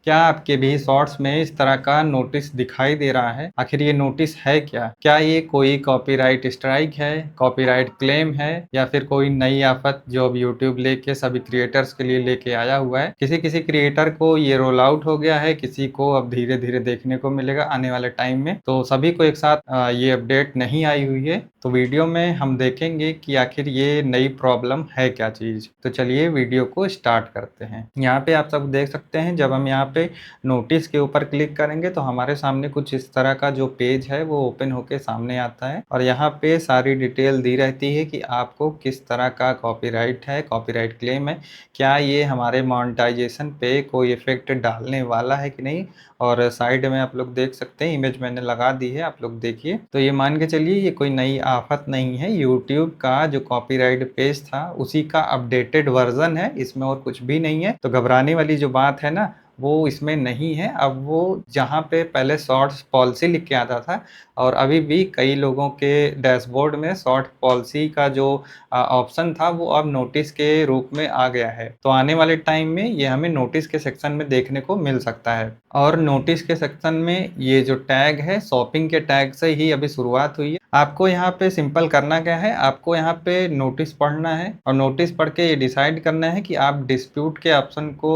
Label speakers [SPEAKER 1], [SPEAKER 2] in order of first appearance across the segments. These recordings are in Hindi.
[SPEAKER 1] क्या आपके भी शॉर्ट्स में इस तरह का नोटिस दिखाई दे रहा है? आखिर ये नोटिस है क्या? क्या ये कोई कॉपीराइट स्ट्राइक है, कॉपीराइट क्लेम है, या फिर कोई नई आफत जो अब यूट्यूब लेके सभी क्रिएटर्स के लिए लेके आया हुआ है? किसी किसी क्रिएटर को ये रोल आउट हो गया है, किसी को अब धीरे धीरे देखने को मिलेगा आने वाले टाइम में। तो सभी को एक साथ ये अपडेट नहीं आई हुई है। तो वीडियो में हम देखेंगे कि आखिर ये नई प्रॉब्लम है क्या चीज़। तो चलिए वीडियो को स्टार्ट करते हैं। यहाँ पे आप सब देख सकते हैं, जब हम यहाँ पे नोटिस के ऊपर क्लिक करेंगे तो हमारे सामने कुछ इस तरह का जो पेज है वो ओपन होके सामने आता है, और यहाँ पे सारी डिटेल दी रहती है कि आपको किस तरह का कॉपीराइट है, कॉपीराइट क्लेम है, क्या ये हमारे मोनेटाइजेशन पे कोई इफेक्ट डालने वाला है कि नहीं। और साइड में आप लोग देख सकते हैं, इमेज मैंने लगा दी है, आप लोग देखिए। तो ये मान के चलिए ये कोई नई आफत नहीं है, यूट्यूब का जो कॉपीराइट पेज था उसी का अपडेटेड वर्जन है, इसमें और कुछ भी नहीं है। तो घबराने वाली जो बात है ना, वो इसमें नहीं है। अब वो जहाँ पे पहले शॉर्ट्स पॉलिसी लिख के आता था, और अभी भी कई लोगों के डैशबोर्ड में शॉर्ट पॉलिसी का जो ऑप्शन था वो अब नोटिस के रूप में आ गया है। तो आने वाले टाइम में ये हमें नोटिस के सेक्शन में देखने को मिल सकता है। और नोटिस के सेक्शन में ये जो टैग है, शॉपिंग के टैग से ही अभी शुरुआत हुई है। आपको यहाँ पे सिंपल करना क्या है, आपको यहाँ पे नोटिस पढ़ना है, और नोटिस पढ़ के ये डिसाइड करना है कि आप डिस्प्यूट के ऑप्शन को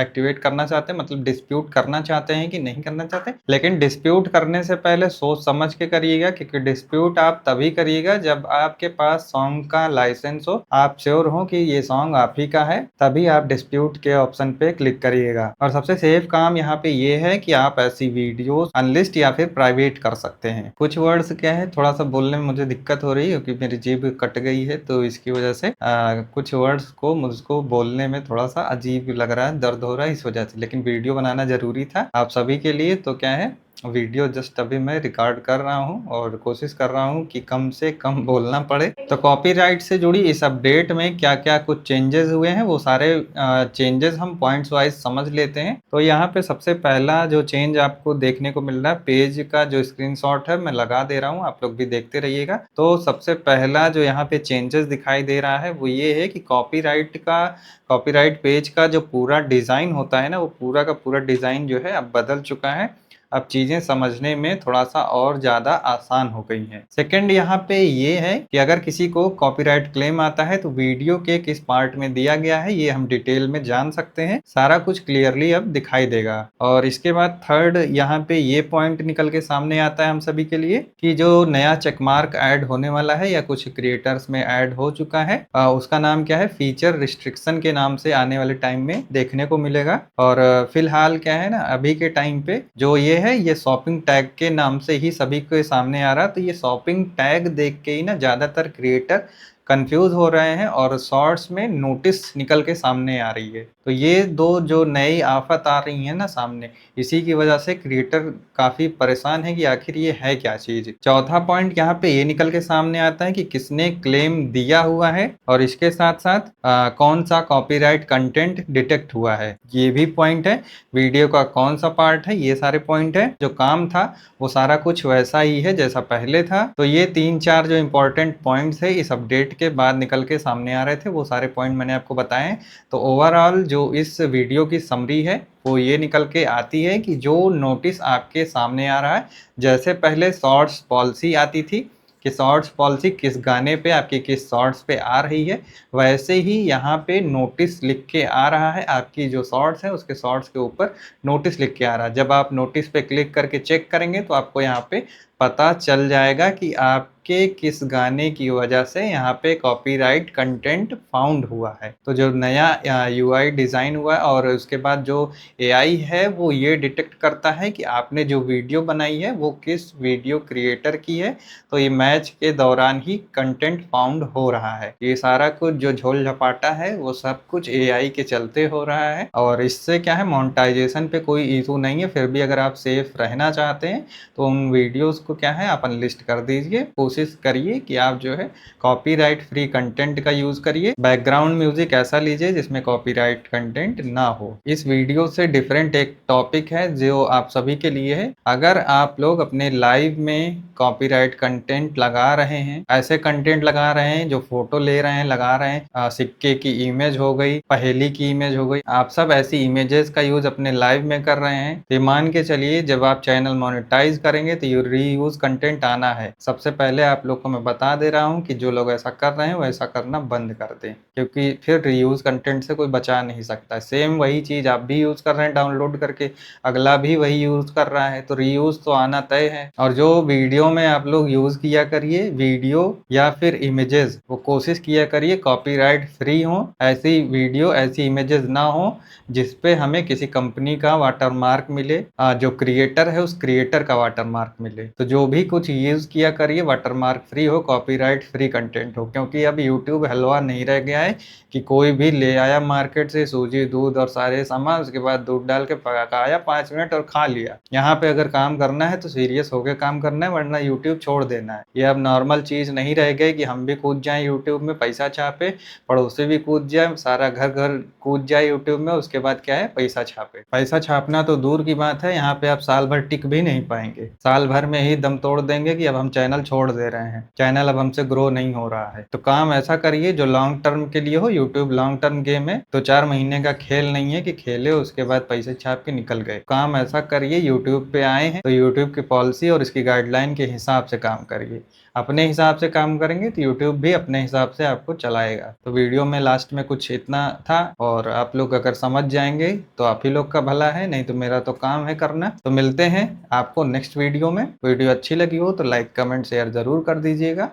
[SPEAKER 1] एक्टिवेट करना चाहते हैं, मतलब डिस्प्यूट करना चाहते हैं कि नहीं करना चाहते। लेकिन डिस्प्यूट करने से पहले सोच समझ के करिएगा, क्योंकि डिस्प्यूट आप तभी करिएगा जब आपके पास सॉन्ग का लाइसेंस हो, आप श्योर हो कि ये सॉन्ग आप ही का है, तभी आप डिस्प्यूट के ऑप्शन पे क्लिक करिएगा। और सबसे सेफ काम यहाँ पे ये है कि आप ऐसी वीडियोस अनलिस्ट या फिर प्राइवेट कर सकते हैं। कुछ वर्ड्स क्या है, थोड़ा सा बोलने में मुझे दिक्कत हो रही है क्योंकि मेरी जीभ कट गई है, तो इसकी वजह से कुछ वर्ड्स को मुझको बोलने में थोड़ा सा अजीब लग रहा है, दर्द हो रहा है इस वजह से। लेकिन वीडियो बनाना जरूरी था आप सभी के लिए, तो क्या है, वीडियो जस्ट अभी मैं रिकॉर्ड कर रहा हूं और कोशिश कर रहा हूं कि कम से कम बोलना पड़े। तो कॉपीराइट से जुड़ी इस अपडेट में क्या क्या कुछ चेंजेस हुए हैं, वो सारे चेंजेस हम पॉइंट्स वाइज समझ लेते हैं। तो यहाँ पे सबसे पहला जो चेंज आपको देखने को मिल रहा है, पेज का जो स्क्रीनशॉट है मैं लगा दे रहा हूँ, आप लोग भी देखते रहिएगा। तो सबसे पहला जो यहाँ पे चेंजेस दिखाई दे रहा है वो ये है कि कॉपीराइट पेज का जो पूरा डिजाइन होता है ना, वो पूरा का पूरा डिजाइन जो है अब बदल चुका है। अब चीजें समझने में थोड़ा सा और ज्यादा आसान हो गई हैं। सेकंड यहाँ पे ये है कि अगर किसी को कॉपीराइट क्लेम आता है तो वीडियो के किस पार्ट में दिया गया है ये हम डिटेल में जान सकते हैं, सारा कुछ क्लियरली अब दिखाई देगा। और इसके बाद थर्ड यहाँ पे ये पॉइंट निकल के सामने आता है हम सभी के लिए कि जो नया चेकमार्क ऐड होने वाला है या कुछ क्रिएटर्स में ऐड हो चुका है, उसका नाम क्या है, फीचर रिस्ट्रिक्शन के नाम से आने वाले टाइम में देखने को मिलेगा। और फिलहाल क्या है ना, अभी के टाइम पे जो ये शॉपिंग टैग के नाम से ही सभी के सामने आ रहा। तो ये शॉपिंग टैग देख के ही ना ज्यादातर क्रिएटर कंफ्यूज हो रहे हैं और शॉर्ट्स में नोटिस निकल के सामने आ रही है। तो ये दो जो नई आफत आ रही है ना सामने, इसी की वजह से क्रिएटर काफी परेशान है कि आखिर ये है क्या चीज। चौथा पॉइंट यहाँ पे ये निकल के सामने आता है कि किसने क्लेम दिया हुआ है, और इसके साथ साथ कौन सा कॉपीराइट कंटेंट डिटेक्ट हुआ है, ये भी पॉइंट है। वीडियो का कौन सा पार्ट है, ये सारे पॉइंट है। जो काम था वो सारा कुछ वैसा ही है जैसा पहले था। तो ये 3-4 जो इंपॉर्टेंट पॉइंट्स है इस अपडेट के बाद निकल के सामने आ रहे थे, वो सारे पॉइंट मैंने आपको बताए। तो ओवरऑल जो इस वीडियो की समरी है वो ये निकल के आती है कि जो नोटिस आपके सामने आ रहा है, जैसे पहले शॉर्ट्स पॉलिसी आती थी कि शॉर्ट्स पॉलिसी किस गाने पे आपकी किस शॉर्ट्स पे आ रही है, वैसे ही यहाँ पे नोटिस लिख के आ रहा है, आपकी जो शॉर्ट्स है उसके शॉर्ट्स के ऊपर नोटिस लिख के आ रहा है। जब आप नोटिस पे क्लिक करके चेक करेंगे तो आपको यहाँ पे पता चल जाएगा कि आपके किस गाने की वजह से यहाँ पे कॉपीराइट कंटेंट फाउंड हुआ है। तो जो नया यूआई डिज़ाइन हुआ है और उसके बाद जो एआई है वो ये डिटेक्ट करता है कि आपने जो वीडियो बनाई है वो किस वीडियो क्रिएटर की है, तो ये मैच के दौरान ही कंटेंट फाउंड हो रहा है। ये सारा कुछ जो झोल झपाटा है वो सब कुछ एआई के चलते हो रहा है, और इससे क्या है, मोनेटाइजेशन पे कोई इशू नहीं है। फिर भी अगर आप सेफ रहना चाहते हैं तो उन वीडियोस को क्या है आप अनलिस्ट कर दीजिए, कोशिश कोशिश करिए कि आप जो है कॉपीराइट फ्री कंटेंट का यूज करिए। बैकग्राउंड म्यूजिक ऐसा लीजिए जिसमें कॉपीराइट कंटेंट ना हो। इस वीडियो से डिफरेंट एक टॉपिक है जो आप सभी के लिए है। अगर आप लोग अपने लाइव में कॉपीराइट कंटेंट लगा रहे हैं, ऐसे कंटेंट लगा रहे हैं जो फोटो ले रहे हैं, लगा रहे हैं, सिक्के की इमेज हो गई, पहेली की इमेज हो गई, आप सब ऐसी इमेजेस का यूज अपने लाइव में कर रहे हैं, तो मान के चलिए जब आप चैनल मोनेटाइज करेंगे तो रीयूज कंटेंट आना है। सबसे पहले आप लोग को मैं बता दे रहा हूँ कि जो लोग ऐसा कर रहे हैं वो ऐसा करना बंद कर दें, क्योंकि फिर रीयूज कंटेंट से कोई बचा नहीं सकता। सेम वही चीज आप भी यूज कर रहे हैं डाउनलोड करके, अगला भी वही यूज कर रहा है, तो रीयूज तो आना तय है। और जो वीडियो में आप लोग यूज किया करिए, वीडियो या फिर इमेजेस, वो कोशिश किया करिए कॉपीराइट फ्री हो। ऐसी वीडियो ऐसी इमेजेस ना हो जिसपे हमें किसी कंपनी का वाटरमार्क मिले, जो क्रिएटर है उस क्रिएटर का वाटरमार्क मिले। तो जो भी कुछ यूज किया करिए वाटरमार्क फ्री हो, कॉपीराइट फ्री कंटेंट हो, क्योंकि अब यूट्यूब हलवा नहीं रह गया है कि कोई भी ले आया मार्केट से सूजी दूध और सारे सामान, उसके बाद दूध डाल के पकाया 5 मिनट और खा लिया। यहाँ पे अगर काम करना है तो सीरियस होकर काम करना है, वरना यूट्यूब छोड़ देना है। ये अब नॉर्मल चीज नहीं रह गई कि हम भी कूद जाएं यूट्यूब में पैसा छापे, पड़ोसी भी कूद जाए, सारा घर घर कूद जाए यूट्यूब में, उसके बाद क्या है पैसा छापे। पैसा छापना तो दूर की बात है, यहाँ पे आप साल भर टिक भी नहीं पाएंगे, साल भर में ही दम तोड़ देंगे कि अब हम चैनल छोड़ दे रहे हैं, चैनल अब हमसे ग्रो नहीं हो रहा है। तो काम ऐसा करिए जो लॉन्ग टर्म के लिए हो। यूट्यूब लॉन्ग टर्म गेम है, तो 4 महीने का खेल नहीं है कि खेले उसके बाद पैसे छाप के निकल गए। काम ऐसा करिए, यूट्यूब पे आए हैं तो यूट्यूब की पॉलिसी और इसकी गाइडलाइन के हिसाब से काम करिए। अपने हिसाब से काम करेंगे तो यूट्यूब भी अपने हिसाब से आपको चलाएगा। तो वीडियो में लास्ट में कुछ इतना था, और आप लोग अगर समझ जाएंगे तो आप ही लोग का भला है, नहीं तो मेरा तो काम है करना। तो मिलते हैं आपको नेक्स्ट वीडियो में। वीडियो अच्छी लगी हो तो लाइक कमेंट शेयर जरूर कर दीजिएगा।